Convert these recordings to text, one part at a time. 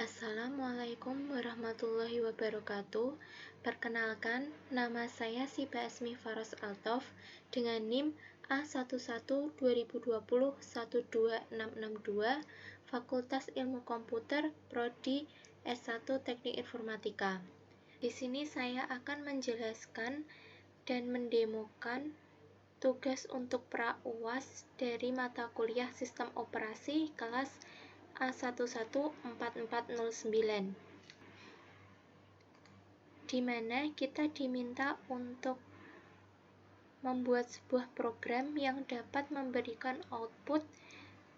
Assalamualaikum warahmatullahi wabarakatuh. Perkenalkan, nama saya Siba Asmi Faros Altov dengan NIM A11-2020-12662, Fakultas Ilmu Komputer, Prodi S1 Teknik Informatika. Di sini saya akan menjelaskan dan mendemokan tugas untuk pra-UAS dari mata kuliah Sistem Operasi kelas A114409, di mana kita diminta untuk membuat sebuah program yang dapat memberikan output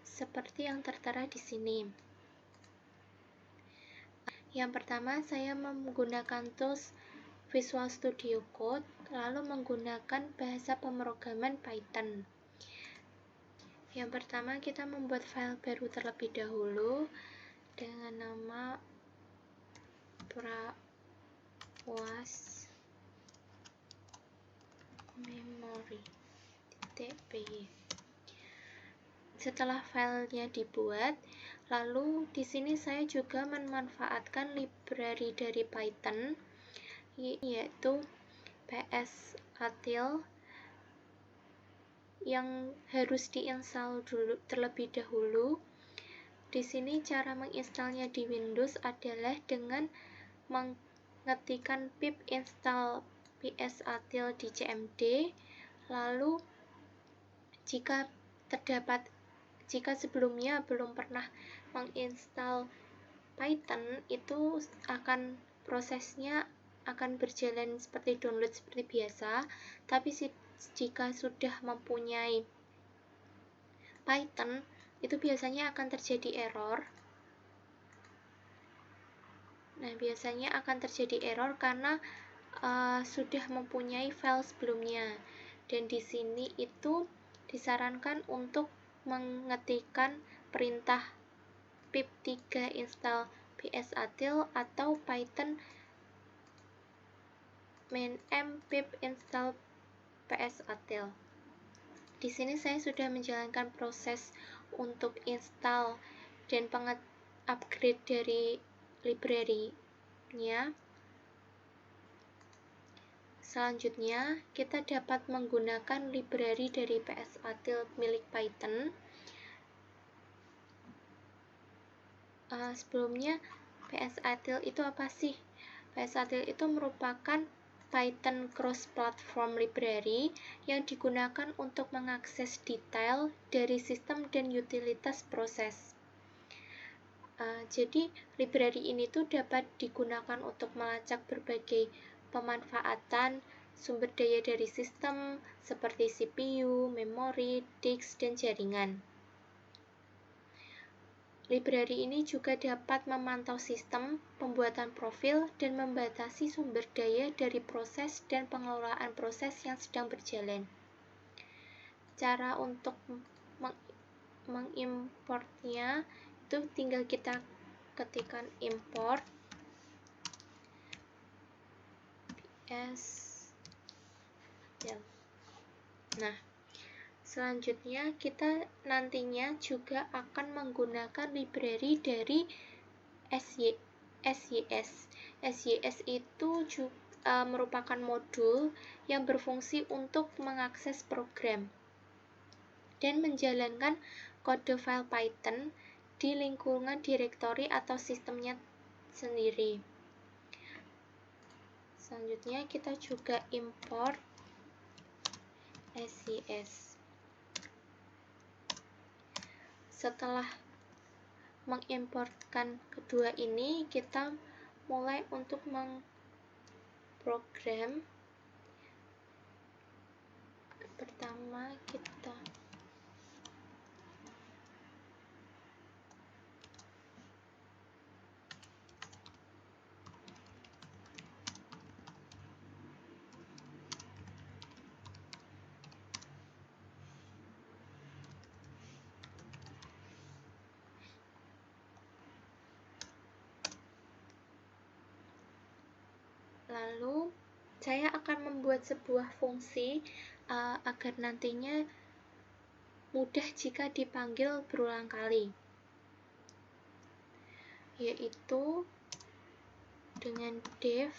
seperti yang tertera di sini. Yang pertama, saya menggunakan tools Visual Studio Code, lalu menggunakan bahasa pemrograman Python. Yang pertama, kita membuat file baru terlebih dahulu dengan nama pra-uas memory.py. Setelah filenya dibuat, lalu di sini saya juga memanfaatkan library dari Python, yaitu psatil, yang harus diinstal dulu terlebih dahulu. Di sini cara menginstalnya di Windows adalah dengan mengetikkan pip install psatil di cmd, lalu jika sebelumnya belum pernah menginstal Python, itu prosesnya akan berjalan seperti download seperti biasa. Tapi jika sudah mempunyai Python, itu biasanya akan terjadi error. Biasanya akan terjadi error karena sudah mempunyai file sebelumnya. Dan di sini itu disarankan untuk mengetikkan perintah pip3 install psatil atau Python -m pip install psatil. Di sini saya sudah menjalankan proses untuk install dan upgrade dari library-nya. Selanjutnya, kita dapat menggunakan library dari psatil milik Python. Sebelumnya, psatil itu apa sih? Psatil itu merupakan Python cross-platform library yang digunakan untuk mengakses detail dari sistem dan utilitas proses. Jadi, library ini tuh dapat digunakan untuk melacak berbagai pemanfaatan sumber daya dari sistem seperti CPU, memori, disk, dan jaringan. Library ini juga dapat memantau sistem, pembuatan profil, dan membatasi sumber daya dari proses dan pengelolaan proses yang sedang berjalan. Cara untuk mengimportnya itu tinggal kita ketikkan import ps. Selanjutnya kita nantinya juga akan menggunakan library dari SYS. SYS itu merupakan modul yang berfungsi untuk mengakses program dan menjalankan kode file Python di lingkungan direktori atau sistemnya sendiri. Selanjutnya kita juga import SYS. Setelah mengimportkan kedua ini, kita mulai untuk mengprogram. Pertama kita lalu saya akan membuat sebuah fungsi agar nantinya mudah jika dipanggil berulang kali. yaitu dengan def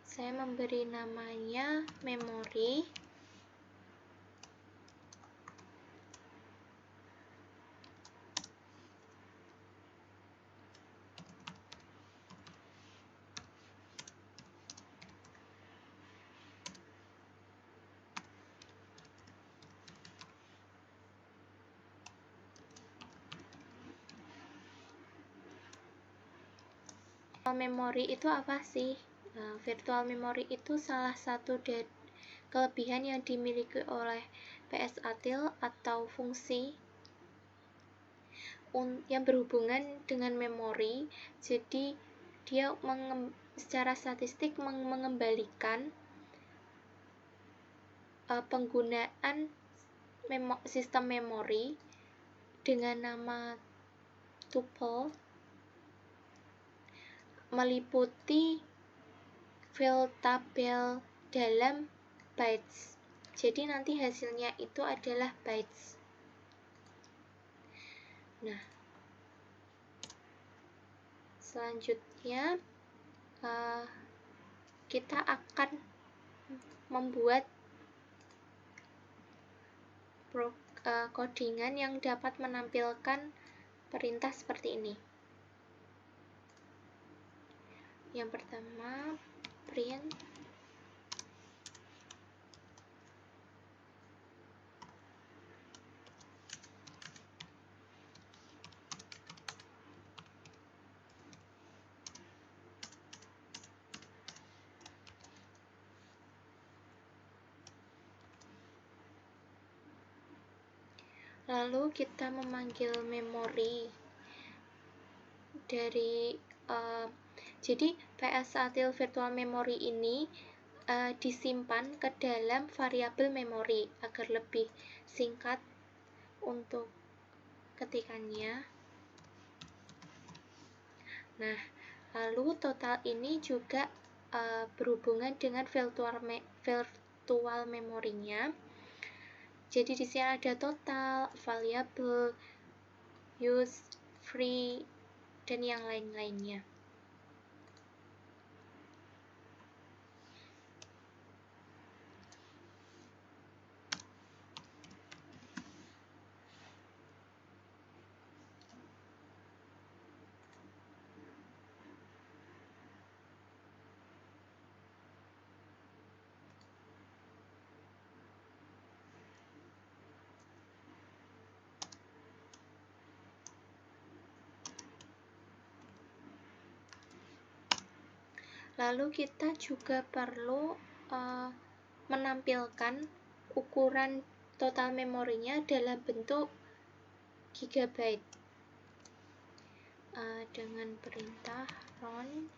saya memberi namanya memori. Memori itu apa sih? Nah, virtual memory itu salah satu dari kelebihan yang dimiliki oleh PSATIL atau fungsi yang berhubungan dengan memori. Jadi dia secara statistik mengembalikan penggunaan sistem memori dengan nama tuple meliputi file tabel dalam bytes. Jadi nanti hasilnya itu adalah bytes. Nah, selanjutnya kita akan membuat codingan yang dapat menampilkan perintah seperti ini. Yang pertama, print lalu kita memanggil memori dari jadi PSATIL virtual memory ini disimpan ke dalam variabel memori agar lebih singkat untuk ketikannya. Nah, lalu total ini juga berhubungan dengan virtual memorinya. Jadi di sini ada total, variable, use, free, dan yang lain-lainnya. Lalu kita juga perlu menampilkan ukuran total memorinya dalam bentuk gigabyte dengan perintah run.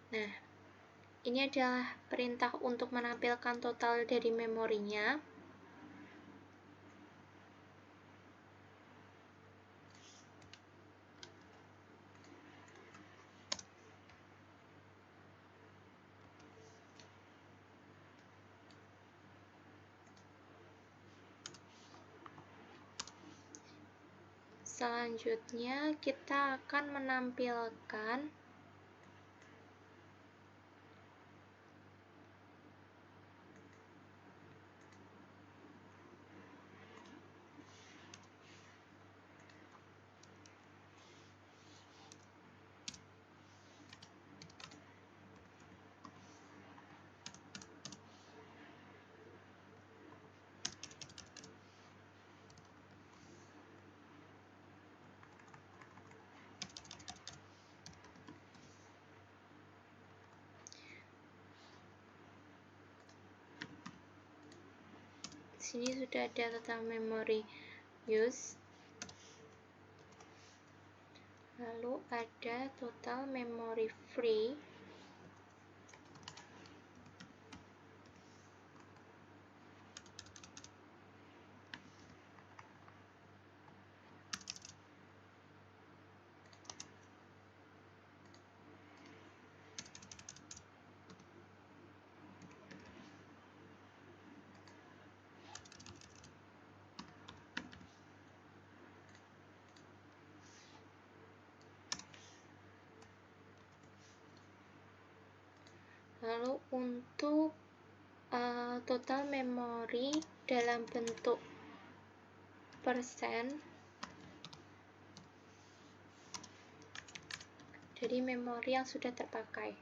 Nah, ini adalah perintah untuk menampilkan total dari memorinya. Selanjutnya kita akan menampilkan sini sudah ada total memory use, lalu ada total memory free, lalu untuk total memori dalam bentuk persen, jadi memori yang sudah terpakai.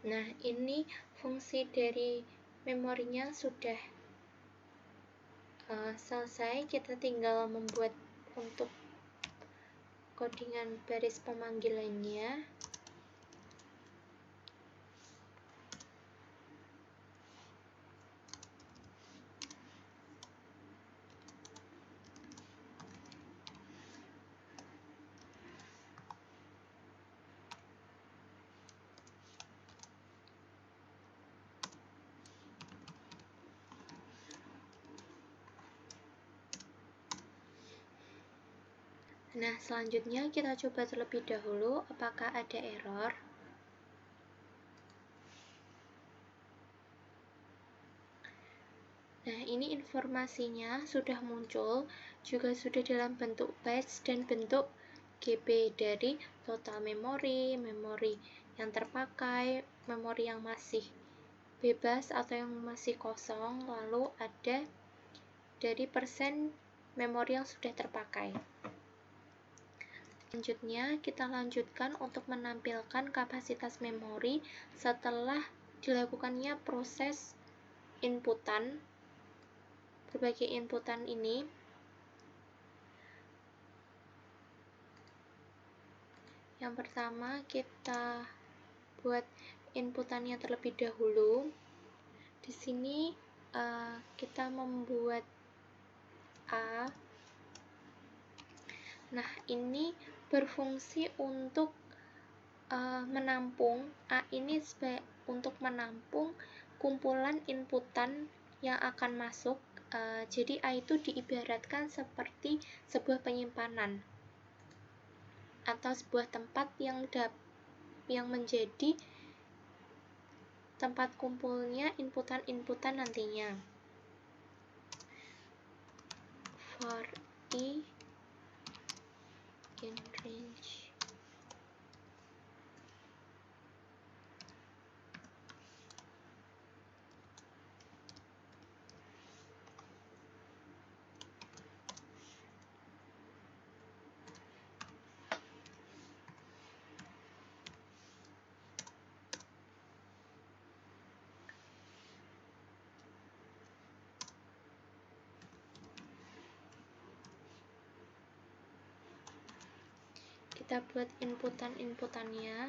Nah, ini fungsi dari memorinya sudah selesai. Kita tinggal membuat untuk codingan baris pemanggilannya. Nah, selanjutnya kita coba terlebih dahulu apakah ada error. Nah, ini informasinya sudah muncul, juga sudah dalam bentuk batch dan bentuk GB dari total memori, memori yang terpakai, memori yang masih bebas atau yang masih kosong, lalu ada dari persen memori yang sudah terpakai. Selanjutnya, kita lanjutkan untuk menampilkan kapasitas memori setelah dilakukannya proses inputan. Berbagai inputan ini yang pertama kita buat inputannya terlebih dahulu. Di sini kita membuat A. Nah, ini berfungsi untuk menampung A ini untuk menampung kumpulan inputan yang akan masuk. Jadi A itu diibaratkan seperti sebuah penyimpanan atau sebuah tempat yang menjadi tempat kumpulnya inputan-inputan nantinya. For I in range kita buat inputannya.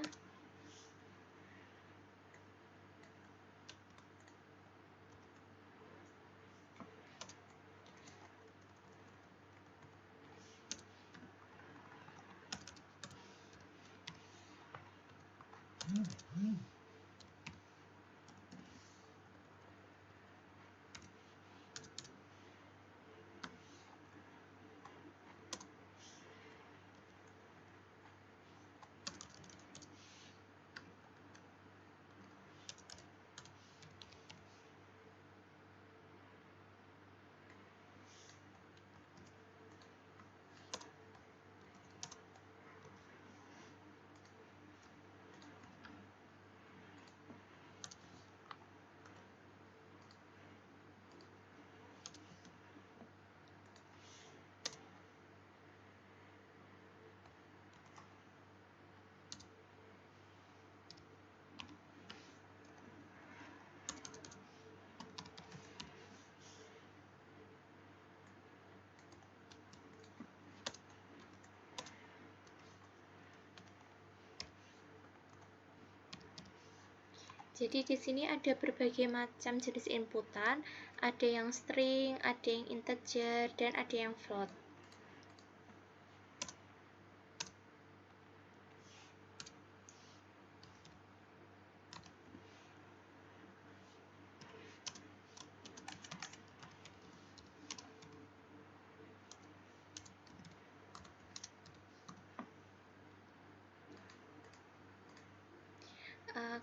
Jadi di sini ada berbagai macam jenis inputan, ada yang string, ada yang integer, dan ada yang float.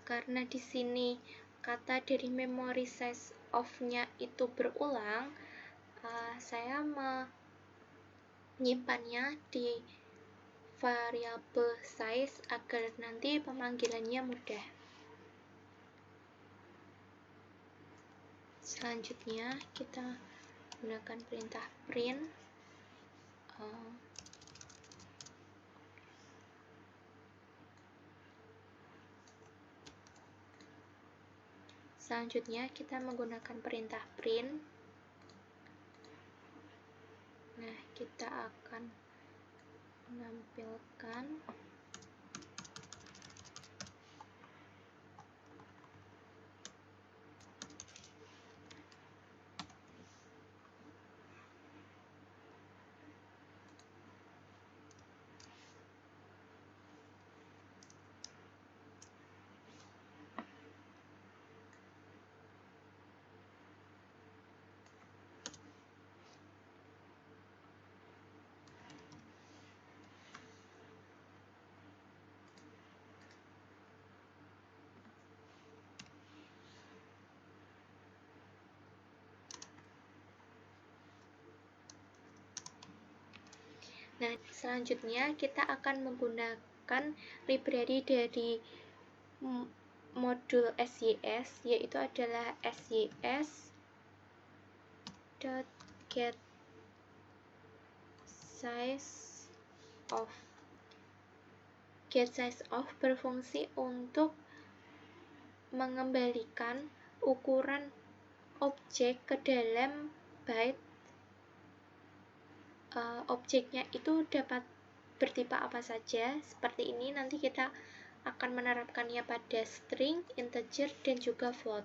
Karena di sini kata dari memory size of-nya itu berulang, saya menyimpannya di variabel size agar nanti pemanggilannya mudah. Selanjutnya kita gunakan perintah print. Selanjutnya kita menggunakan perintah print. Nah, kita akan menampilkan Nah, selanjutnya kita akan menggunakan library dari modul SYS, yaitu adalah SYS.getSizeOf. GetSizeOf berfungsi untuk mengembalikan ukuran objek ke dalam byte. Objeknya itu dapat bertipe apa saja, seperti ini. Nanti kita akan menerapkannya pada string, integer, dan juga float.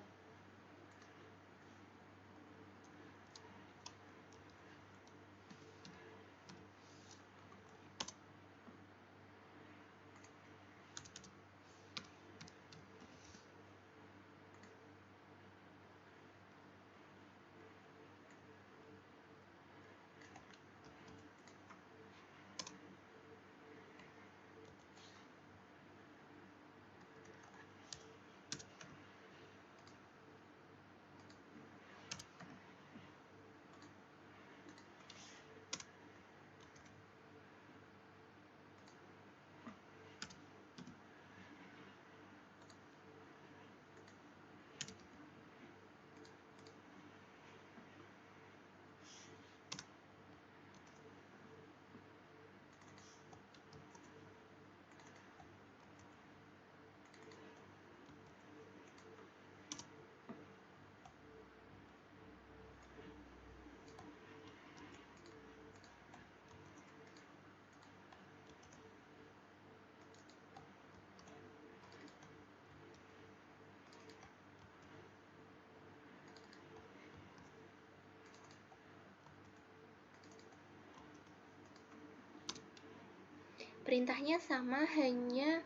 Perintahnya sama, hanya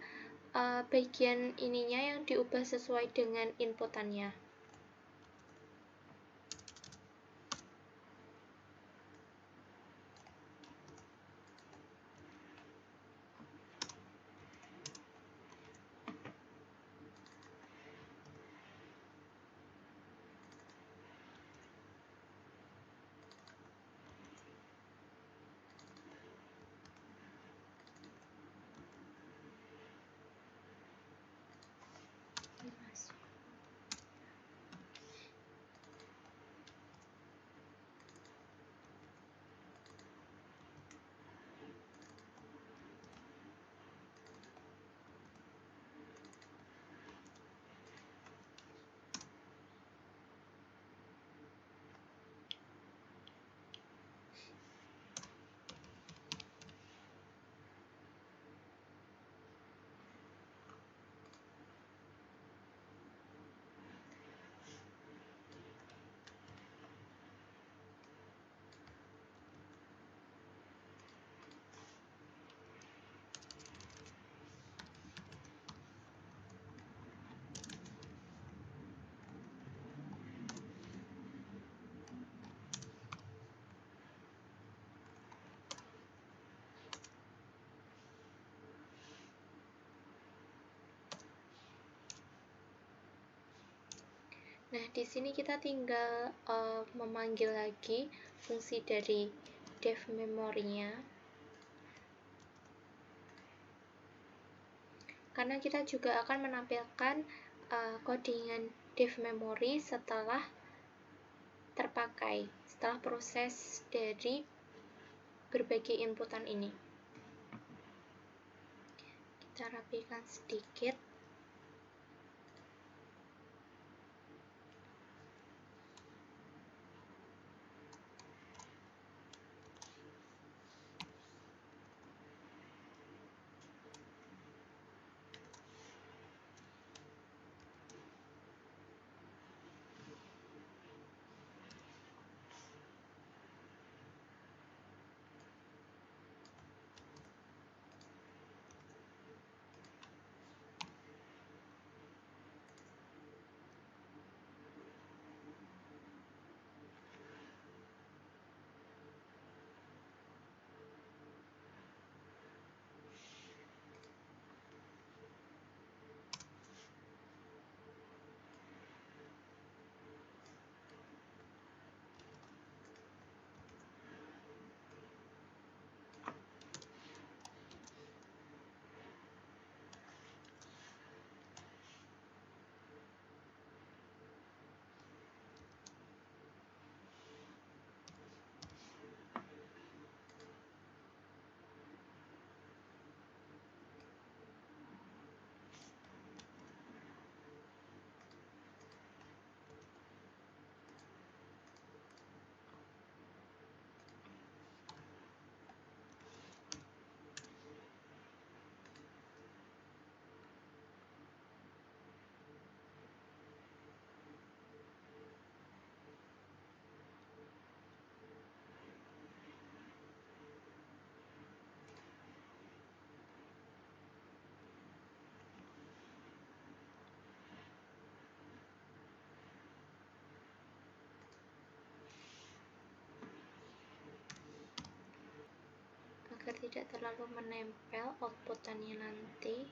bagian ininya yang diubah sesuai dengan inputannya. Nah, di sini kita tinggal memanggil lagi fungsi dari dev memory-nya. Karena kita juga akan menampilkan codingan dev memory setelah terpakai, setelah proses dari berbagai inputan ini. Kita rapikan sedikit. Agar tidak terlalu menempel outputannya nanti.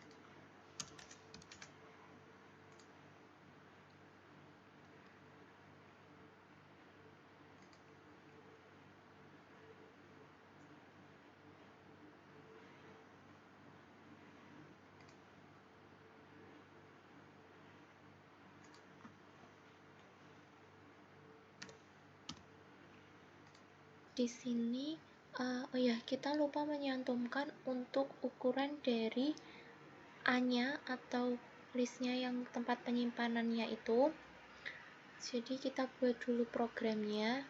Di sini oh ya, kita lupa menyantumkan untuk ukuran dari A-nya atau listnya yang tempat penyimpanannya itu. Jadi kita buat dulu programnya.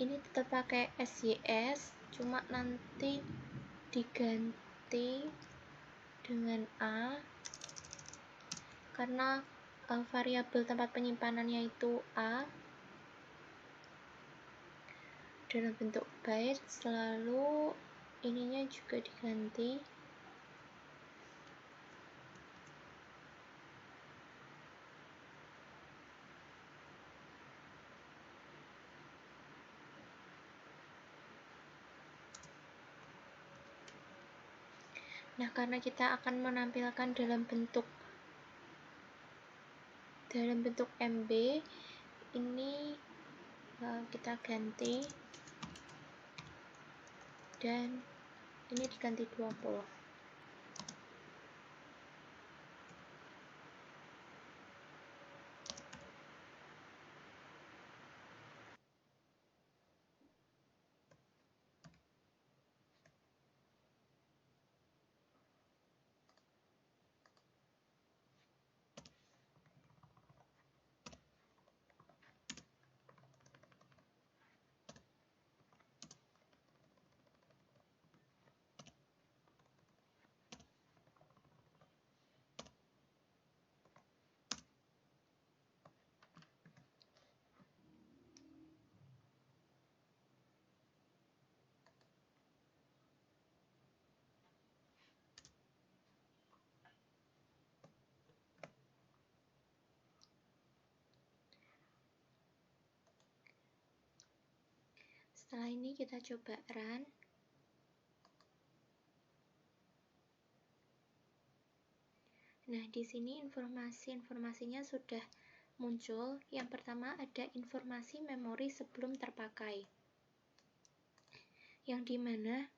Ini tetap pakai SYS, cuma nanti diganti dengan A karena variabel tempat penyimpanannya itu A dalam bentuk byte, selalu ininya juga diganti. Nah, karena kita akan menampilkan dalam bentuk MB, ini kita ganti dan ini diganti 20. Setelah ini kita coba run. Nah, di sini informasinya sudah muncul. Yang pertama ada informasi memori sebelum terpakai, yang dimana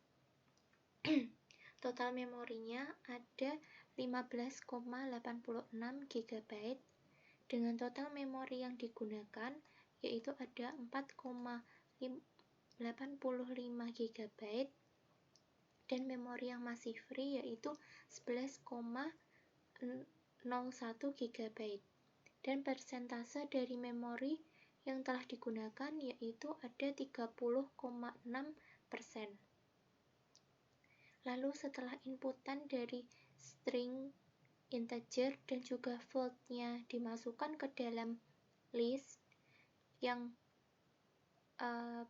total memorinya ada 15,86 GB dengan total memori yang digunakan yaitu ada 4,85 GB dan memori yang masih free yaitu 11,01 GB dan persentase dari memori yang telah digunakan yaitu ada 30,6%. Lalu setelah inputan dari string integer dan juga float-nya dimasukkan ke dalam list yang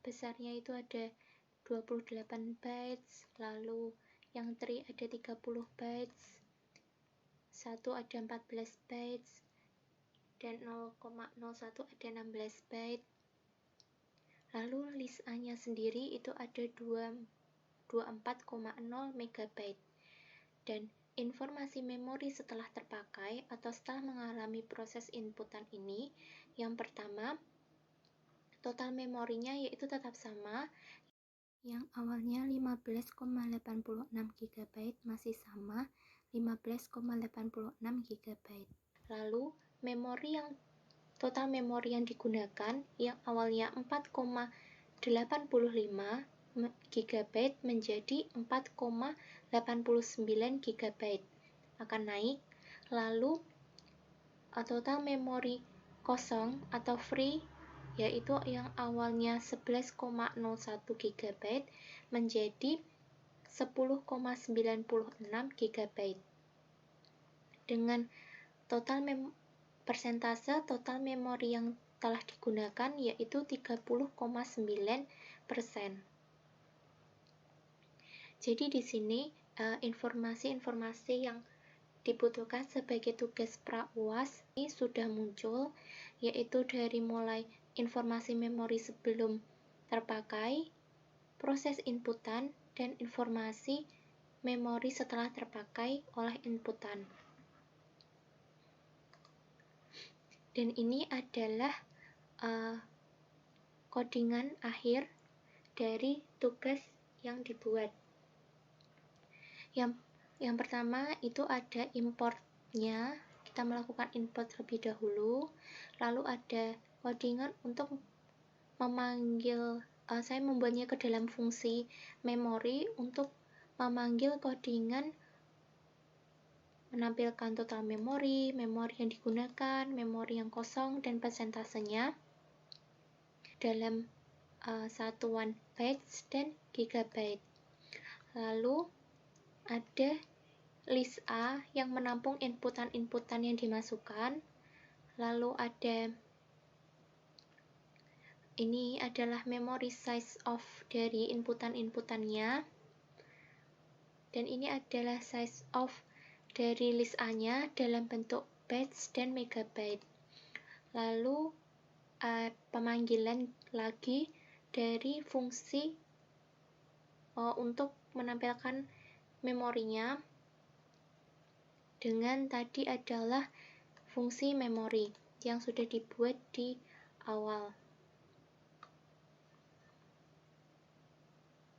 besarnya itu ada 28 bytes, lalu yang tree ada 30 bytes, 1 ada 14 bytes, dan 0,01 ada 16 bytes. Lalu list A-nya sendiri itu ada 24,0 MB. Dan informasi memori setelah terpakai atau setelah mengalami proses inputan ini, yang pertama, total memorinya yaitu tetap sama, yang awalnya 15,86 GB masih sama 15,86 GB. Lalu total memori yang digunakan yang awalnya 4,85 GB menjadi 4,89 GB akan naik. Lalu total memori kosong atau free yaitu yang awalnya 11,01 GB menjadi 10,96 GB dengan persentase total memori yang telah digunakan yaitu 30,9%. Jadi di sini informasi-informasi yang dibutuhkan sebagai tugas pra-UAS ini sudah muncul, yaitu dari mulai informasi memori sebelum terpakai, proses inputan, dan informasi memori setelah terpakai oleh inputan. Dan ini adalah codingan akhir dari tugas yang dibuat. Yang pertama itu ada importnya, kita melakukan import terlebih dahulu, lalu ada codingan untuk memanggil, saya membuatnya ke dalam fungsi memori untuk memanggil codingan menampilkan total memori yang digunakan, memori yang kosong, dan persentasenya dalam satuan bytes dan gigabyte. Lalu ada list A yang menampung inputan-inputan yang dimasukkan. Lalu ada ini adalah memory size of dari inputan-inputannya. Dan ini adalah size of dari list A-nya dalam bentuk bytes dan megabyte. Lalu pemanggilan lagi dari fungsi untuk menampilkan memorinya dengan tadi adalah fungsi memori yang sudah dibuat di awal.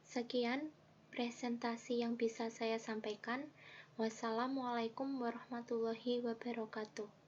Sekian presentasi yang bisa saya sampaikan. Wassalamualaikum warahmatullahi wabarakatuh.